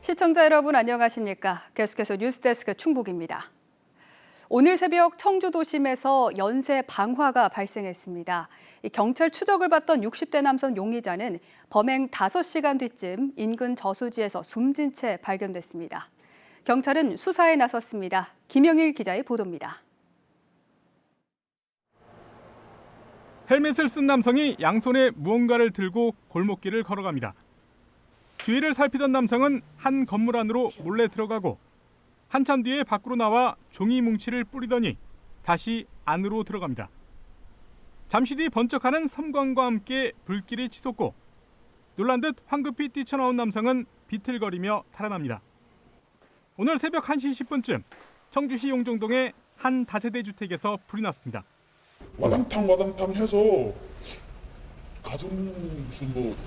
시청자 여러분 안녕하십니까? 계속해서 뉴스데스크 충북입니다. 오늘 새벽 청주 도심에서 연쇄 방화가 발생했습니다. 경찰 추적을 받던 60대 남성 용의자는 범행 5시간 뒤쯤 인근 저수지에서 숨진 채 발견됐습니다. 경찰은 수사에 나섰습니다. 김영일 기자의 보도입니다. 헬멧을 쓴 남성이 양손에 무언가를 들고 골목길을 걸어갑니다. 주위를 살피던 남성은 한 건물 안으로 몰래 들어가고 한참 뒤에 밖으로 나와 종이 뭉치를 뿌리더니 다시 안으로 들어갑니다. 잠시 뒤 번쩍하는 섬광과 함께 불길이 치솟고 놀란 듯 황급히 뛰쳐나온 남성은 비틀거리며 달아납니다. 오늘 새벽 1시 10분쯤 청주시 용정동의 한 다세대 주택에서 불이 났습니다. 와당탕 해서 가정 무슨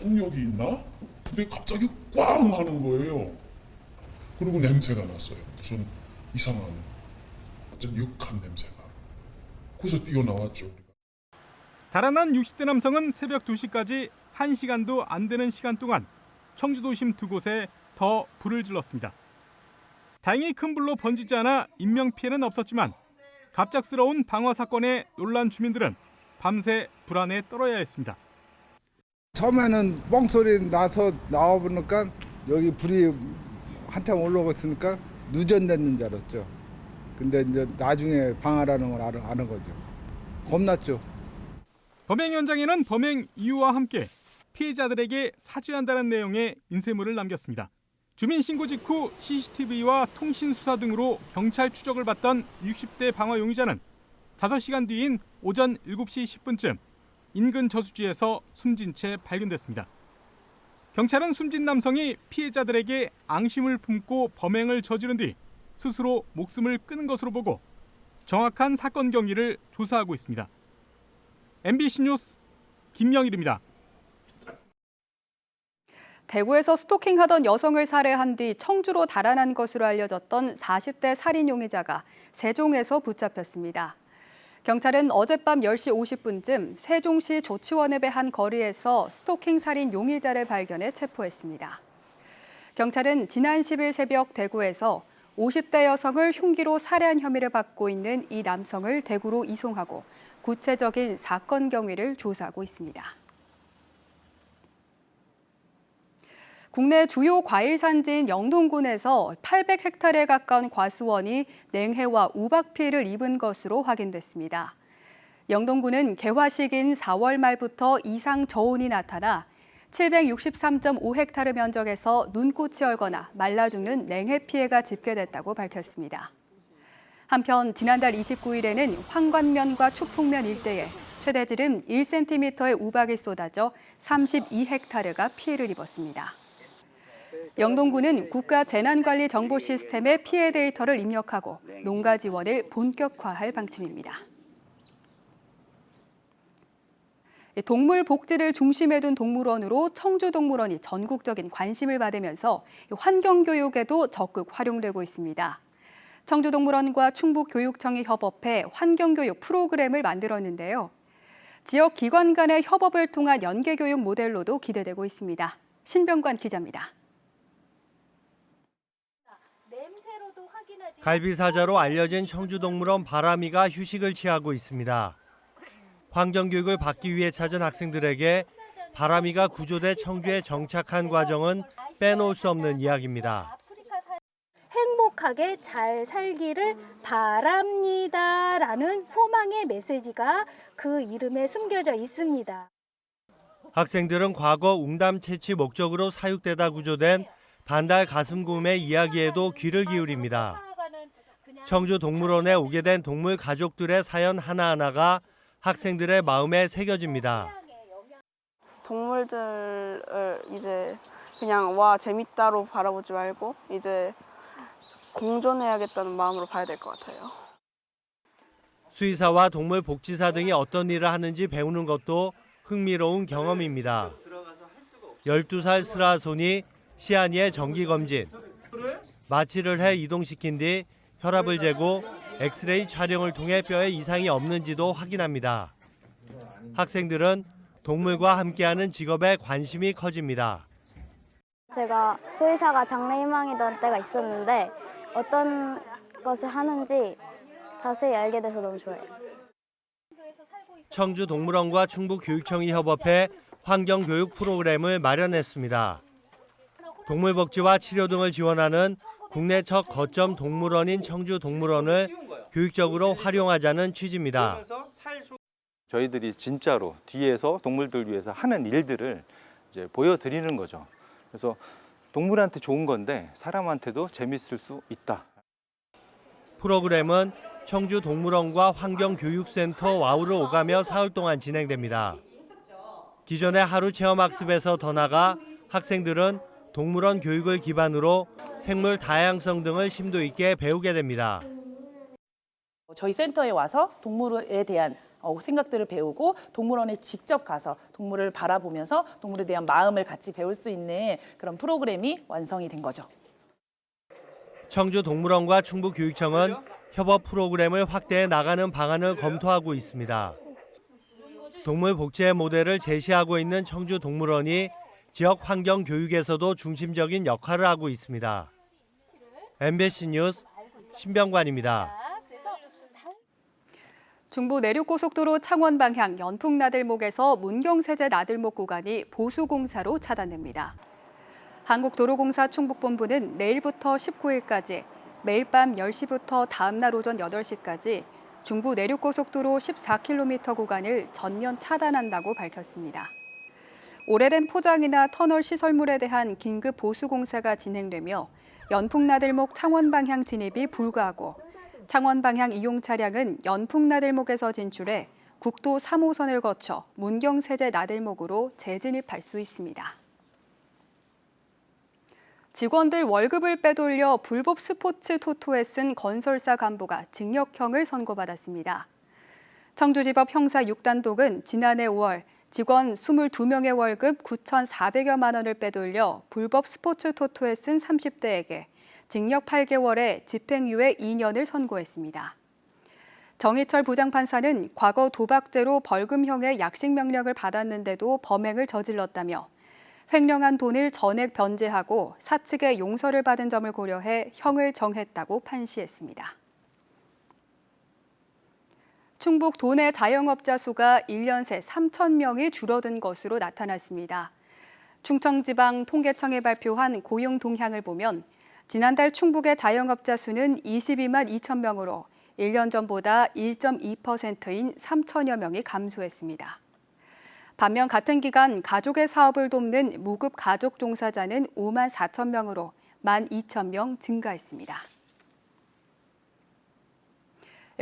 폭력이 있나? 근데 갑자기 꽝 하는 거예요. 그리고 냄새가 났어요. 무슨 이상한 어떤 역한 냄새가. 그래서 뛰어나왔죠. 달아난 60대 남성은 새벽 2시까지 1시간도 안 되는 시간 동안 청주도심 두 곳에 더 불을 질렀습니다. 다행히 큰 불로 번지지 않아 인명피해는 없었지만 갑작스러운 방화 사건에 놀란 주민들은 밤새 불안에 떨어야 했습니다. 처음에는 뻥소리 나서 나와보니까 여기 불이 한참 올라오고 있으니까 누전됐는 줄 알았죠. 근데 이제 나중에 방화라는 걸 아는 거죠. 겁났죠. 범행 현장에는 범행 이유와 함께 피해자들에게 사죄한다는 내용의 인쇄물을 남겼습니다. 주민 신고 직후 CCTV와 통신 수사 등으로 경찰 추적을 받던 60대 방화 용의자는 5시간 뒤인 오전 7시 10분쯤 인근 저수지에서 숨진 채 발견됐습니다. 경찰은 숨진 남성이 피해자들에게 앙심을 품고 범행을 저지른 뒤 스스로 목숨을 끊은 것으로 보고 정확한 사건 경위를 조사하고 있습니다. MBC 뉴스 김영일입니다. 대구에서 스토킹하던 여성을 살해한 뒤 청주로 달아난 것으로 알려졌던 40대 살인 용의자가 세종에서 붙잡혔습니다. 경찰은 어젯밤 10시 50분쯤 세종시 조치원읍의 한 거리에서 스토킹 살인 용의자를 발견해 체포했습니다. 경찰은 지난 10일 새벽 대구에서 50대 여성을 흉기로 살해한 혐의를 받고 있는 이 남성을 대구로 이송하고 구체적인 사건 경위를 조사하고 있습니다. 국내 주요 과일 산지인 영동군에서 800헥타르에 가까운 과수원이 냉해와 우박 피해를 입은 것으로 확인됐습니다. 영동군은 개화 시기인 4월 말부터 이상 저온이 나타나 763.5헥타르 면적에서 눈꽃이 얼거나 말라 죽는 냉해 피해가 집계됐다고 밝혔습니다. 한편 지난달 29일에는 황관면과 축풍면 일대에 최대지름 1cm의 우박이 쏟아져 32헥타르가 피해를 입었습니다. 영동군은 국가 재난관리 정보 시스템에 피해 데이터를 입력하고 농가 지원을 본격화할 방침입니다. 동물 복지를 중심에 둔 동물원으로 청주동물원이 전국적인 관심을 받으면서 환경교육에도 적극 활용되고 있습니다. 청주동물원과 충북교육청이 협업해 환경교육 프로그램을 만들었는데요. 지역 기관 간의 협업을 통한 연계교육 모델로도 기대되고 있습니다. 신병관 기자입니다. 갈비사자로 알려진 청주동물원 바람이가 휴식을 취하고 있습니다. 환경교육을 받기 위해 찾은 학생들에게 바람이가 구조돼 청주에 정착한 과정은 빼놓을 수 없는 이야기입니다. 행복하게 잘 살기를 바랍니다라는 소망의 메시지가 그 이름에 숨겨져 있습니다. 학생들은 과거 웅담 채취 목적으로 사육되다 구조된 반달 가슴곰의 이야기에도 귀를 기울입니다. 청주 동물원에 오게 된 동물 가족들의 사연 하나하나가 학생들의 마음에 새겨집니다. 동물들을 이제 그냥 와 재밌다로 바라보지 말고 이제 공존해야겠다는 마음으로 봐야 될 것 같아요. 수의사와 동물 복지사 등이 어떤 일을 하는지 배우는 것도 흥미로운 경험입니다. 12살 슬아손이 시안이의 정기검진, 마취를 해 이동시킨 뒤 혈압을 재고 엑스레이 촬영을 통해 뼈에 이상이 없는지도 확인합니다. 학생들은 동물과 함께하는 직업에 관심이 커집니다. 제가 수의사가 장래희망이던 때가 있었는데 어떤 것을 하는지 자세히 알게 돼서 너무 좋아요. 청주동물원과 충북교육청이 협업해 환경교육 프로그램을 마련했습니다. 동물복지와 치료 등을 지원하는 국내 첫 거점 동물원인 청주동물원을 교육적으로 활용하자는 취지입니다. 저희들이 진짜로 뒤에서 동물들 위해서 하는 일들을 이제 보여드리는 거죠. 그래서 동물한테 좋은 건데 사람한테도 재밌을 수 있다. 프로그램은 청주동물원과 환경교육센터 와우를 오가며 사흘 동안 진행됩니다. 기존의 하루 체험학습에서 더 나아가 학생들은 동물원 교육을 기반으로 생물 다양성 등을 심도 있게 배우게 됩니다. 저희 센터에 와서 동물에 대한 생각들을 배우고 동물원에 직접 가서 동물을 바라보면서 동물에 대한 마음을 같이 배울 수 있는 그런 프로그램이 완성이 된 거죠. 청주동물원과 충북교육청은 협업 프로그램을 확대해 나가는 방안을 검토하고 있습니다. 동물 복지의 모델을 제시하고 있는 청주동물원이 지역 환경 교육에서도 중심적인 역할을 하고 있습니다. MBC 뉴스 신병관입니다. 중부 내륙고속도로 창원 방향 연풍나들목에서 문경세제 나들목 구간이 보수공사로 차단됩니다. 한국도로공사 충북본부는 내일부터 19일까지 매일 밤 10시부터 다음 날 오전 8시까지 중부 내륙고속도로 14km 구간을 전면 차단한다고 밝혔습니다. 오래된 포장이나 터널 시설물에 대한 긴급 보수 공사가 진행되며 연풍나들목 창원 방향 진입이 불가하고 창원 방향 이용 차량은 연풍나들목에서 진출해 국도 3호선을 거쳐 문경세제 나들목으로 재진입할 수 있습니다. 직원들 월급을 빼돌려 불법 스포츠 토토에 쓴 건설사 간부가 징역형을 선고받았습니다. 청주지법 형사 6단독은 지난해 5월 직원 22명의 월급 9,400여만 원을 빼돌려 불법 스포츠 토토에 쓴 30대에게 징역 8개월에 집행유예 2년을 선고했습니다. 정희철 부장판사는 과거 도박죄로 벌금형의 약식명령을 받았는데도 범행을 저질렀다며 횡령한 돈을 전액 변제하고 사측의 용서를 받은 점을 고려해 형을 정했다고 판시했습니다. 충북 도내 자영업자 수가 1년 새 3,000명이 줄어든 것으로 나타났습니다. 충청지방 통계청이 발표한 고용 동향을 보면 지난달 충북의 자영업자 수는 22만 2천 명으로 1년 전보다 1.2%인 3천여 명이 감소했습니다. 반면 같은 기간 가족의 사업을 돕는 무급 가족 종사자는 5만 4천 명으로 1만 2천 명 증가했습니다.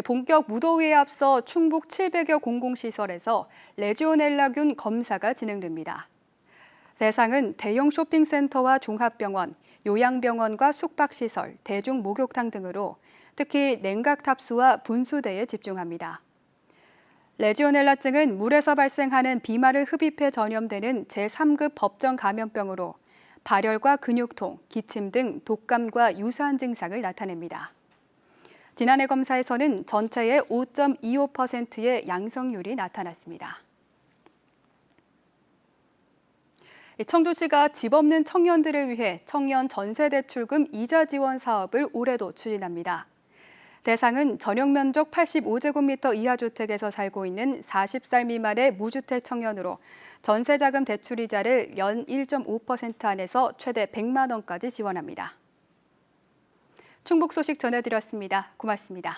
본격 무더위에 앞서 충북 700여 공공시설에서 레지오넬라균 검사가 진행됩니다. 대상은 대형 쇼핑센터와 종합병원, 요양병원과 숙박시설, 대중목욕탕 등으로 특히 냉각탑수와 분수대에 집중합니다. 레지오넬라증은 물에서 발생하는 비말을 흡입해 전염되는 제3급 법정 감염병으로 발열과 근육통, 기침 등 독감과 유사한 증상을 나타냅니다. 지난해 검사에서는 전체의 5.25%의 양성률이 나타났습니다. 청주시가 집 없는 청년들을 위해 청년 전세대출금 이자 지원 사업을 올해도 추진합니다. 대상은 전용면적 85제곱미터 이하 주택에서 살고 있는 40살 미만의 무주택 청년으로 전세자금 대출이자를 연 1.5% 안에서 최대 100만 원까지 지원합니다. 충북 소식 전해드렸습니다. 고맙습니다.